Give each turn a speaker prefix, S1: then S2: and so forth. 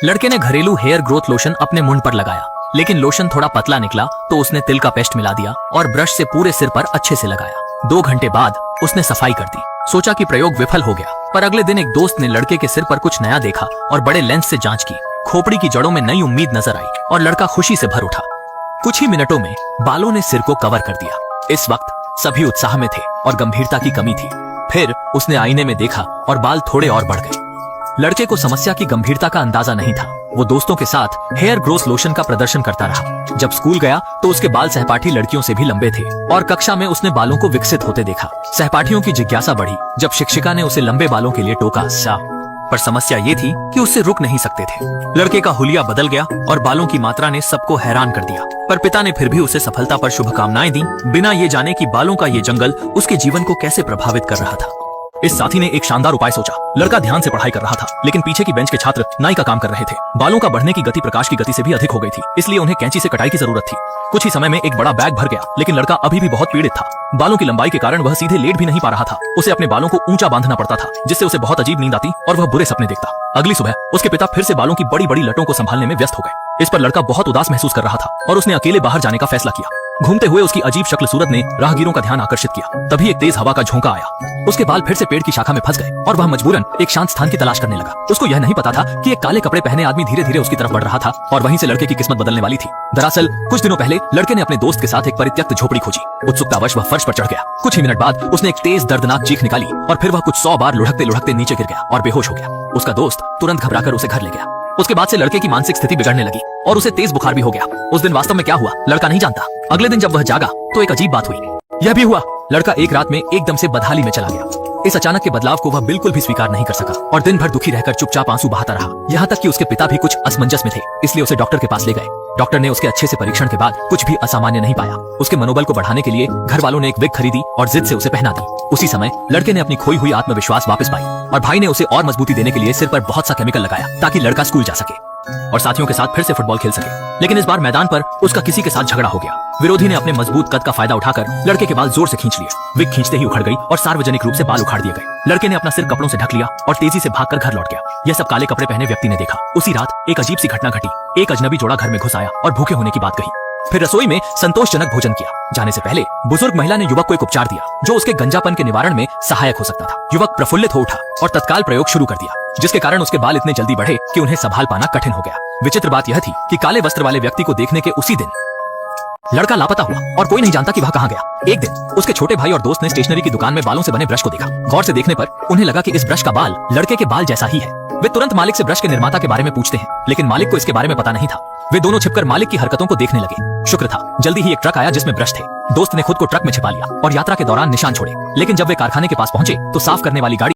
S1: लड़के ने घरेलू हेयर ग्रोथ लोशन अपने मुंह पर लगाया, लेकिन लोशन थोड़ा पतला निकला तो उसने तिल का पेस्ट मिला दिया और ब्रश से पूरे सिर पर अच्छे से लगाया। 2 घंटे बाद उसने सफाई कर दी। सोचा कि प्रयोग विफल हो गया, पर अगले दिन एक दोस्त ने लड़के के सिर पर कुछ नया देखा और बड़े लेंस से जांच की। खोपड़ी की जड़ों में नई उम्मीद नजर आई और लड़का खुशी से भर उठा। कुछ ही मिनटों में बालों ने सिर को कवर कर दिया। इस वक्त सभी उत्साह में थे और गंभीरता की कमी थी। फिर उसने आईने में देखा और बाल थोड़े और बढ़ गए। लड़के को समस्या की गंभीरता का अंदाजा नहीं था। वो दोस्तों के साथ हेयर ग्रोथ लोशन का प्रदर्शन करता रहा। जब स्कूल गया तो उसके बाल सहपाठी लड़कियों से भी लंबे थे और कक्षा में उसने बालों को विकसित होते देखा। सहपाठियों की जिज्ञासा बढ़ी जब शिक्षिका ने उसे लंबे बालों के लिए टोका। पर समस्या ये थी कि उससे रुक नहीं सकते थे। लड़के का हुलिया बदल गया और बालों की मात्रा ने सबको हैरान कर दिया। पर पिता ने फिर भी उसे सफलता पर शुभकामनाएं दी, बिना ये जाने कि बालों का ये जंगल उसके जीवन को कैसे प्रभावित कर रहा था। इस साथी ने एक शानदार उपाय सोचा। लड़का ध्यान से पढ़ाई कर रहा था, लेकिन पीछे की बेंच के छात्र नाई का काम कर रहे थे। बालों का बढ़ने की गति प्रकाश की गति से भी अधिक हो गई थी, इसलिए उन्हें कैंची से कटाई की जरूरत थी। कुछ ही समय में एक बड़ा बैग भर गया, लेकिन लड़का अभी भी बहुत पीड़ित था। बालों की लंबाई के कारण वह सीधे लेट भी नहीं पा रहा था। उसे अपने बालों को ऊंचा बांधना पड़ता था, जिससे उसे बहुत अजीब नींद आती और वह बुरे सपने देखता। अगली सुबह उसके पिता फिर से बालों की बड़ी बड़ी लटों को संभालने में व्यस्त हो गए। इस पर लड़का बहुत उदास महसूस कर रहा था और उसने अकेले बाहर जाने का फैसला किया। घूमते हुए उसकी अजीब शक्ल सूरत ने राहगीरों का ध्यान आकर्षित किया। तभी एक तेज हवा का झोंका आया। उसके बाल फिर से पेड़ की शाखा में फंस गए और वह मजबूरन एक शांत स्थान की तलाश करने लगा। उसको यह नहीं पता था कि एक काले कपड़े पहने आदमी धीरे धीरे उसकी तरफ बढ़ रहा था और वहीं से लड़के की किस्मत बदलने वाली थी। दरअसल कुछ दिनों पहले लड़के ने अपने दोस्त के साथ एक परित्यक्त झोपड़ी खोजी। उत्सुकतावश वह फर्श पर चढ़ गया। कुछ ही मिनट बाद उसने एक तेज दर्दनाक चीख निकाली और फिर वह कुछ 100 बार लुढ़कते लुढ़कते नीचे गिर गया और बेहोश हो गया। उसका दोस्त तुरंत घबराकर उसे घर ले गया। उसके बाद से लड़के की मानसिक स्थिति बिगड़ने लगी और उसे तेज बुखार भी हो गया। उस दिन वास्तव में क्या हुआ लड़का नहीं जानता। अगले दिन जब वह जागा तो एक अजीब बात हुई। यह भी हुआ, लड़का एक रात में एकदम से बदहाली में चला गया। इस अचानक के बदलाव को वह बिल्कुल भी स्वीकार नहीं कर सका और दिन भर दुखी रहकर चुपचाप आंसू बहाता रहा। यहाँ तक कि उसके पिता भी कुछ असमंजस में थे, इसलिए उसे डॉक्टर के पास ले गए। डॉक्टर ने उसके अच्छे से परीक्षण के बाद कुछ भी असामान्य नहीं पाया। उसके मनोबल को बढ़ाने के लिए घर वालों ने एक विग खरीदी और जिद से उसे पहना दी। उसी समय लड़के ने अपनी खोई हुई आत्मविश्वास वापस पाई और भाई ने उसे और मजबूती देने के लिए सिर पर बहुत सा केमिकल लगाया ताकि लड़का स्कूल जा सके और साथियों के साथ फिर से फुटबॉल खेल सके। लेकिन इस बार मैदान पर उसका किसी के साथ झगड़ा हो गया। विरोधी ने अपने मजबूत कद का फायदा उठाकर लड़के के बाल जोर से खींच लिए। विग खींचते ही उखड़ गई और सार्वजनिक रूप से बाल उखाड़ दिए गए। लड़के ने अपना सिर कपड़ों से ढक लिया और तेजी से भागकर घर लौट गया। यह सब काले कपड़े पहने व्यक्ति ने देखा। उसी रात एक अजीब सी घटना घटी। एक अजनबी जोड़ा घर में घुस आया और भूखे होने की बात कही। फिर रसोई में संतोषजनक भोजन किया। जाने से पहले बुजुर्ग महिला ने युवक को एक उपचार दिया जो उसके गंजापन के निवारण में सहायक हो सकता था। युवक प्रफुल्लित हो उठा और तत्काल प्रयोग शुरू कर दिया, जिसके कारण उसके बाल इतने जल्दी बढ़े कि उन्हें संभाल पाना कठिन हो गया। विचित्र बात यह थी कि काले वस्त्र वाले व्यक्ति को देखने के उसी दिन लड़का लापता हुआ और कोई नहीं जानता कि वह कहाँ गया। एक दिन उसके छोटे भाई और दोस्त ने स्टेशनरी की दुकान में बालों से बने ब्रश को देखा। गौर से देखने पर उन्हें लगा कि इस ब्रश का बाल लड़के के बाल जैसा ही है। वे तुरंत मालिक से ब्रश के निर्माता के बारे में पूछते हैं, लेकिन मालिक को इसके बारे में पता नहीं था। वे दोनों छिपकर मालिक की हरकतों को देखने लगे। शुक्र था जल्दी ही एक ट्रक आया जिसमें ब्रश थे। दोस्त ने खुद को ट्रक में छिपा लिया और यात्रा के दौरान निशान छोड़े। लेकिन जब वे कारखाने के पास पहुंचे तो साफ करने वाली गाड़ी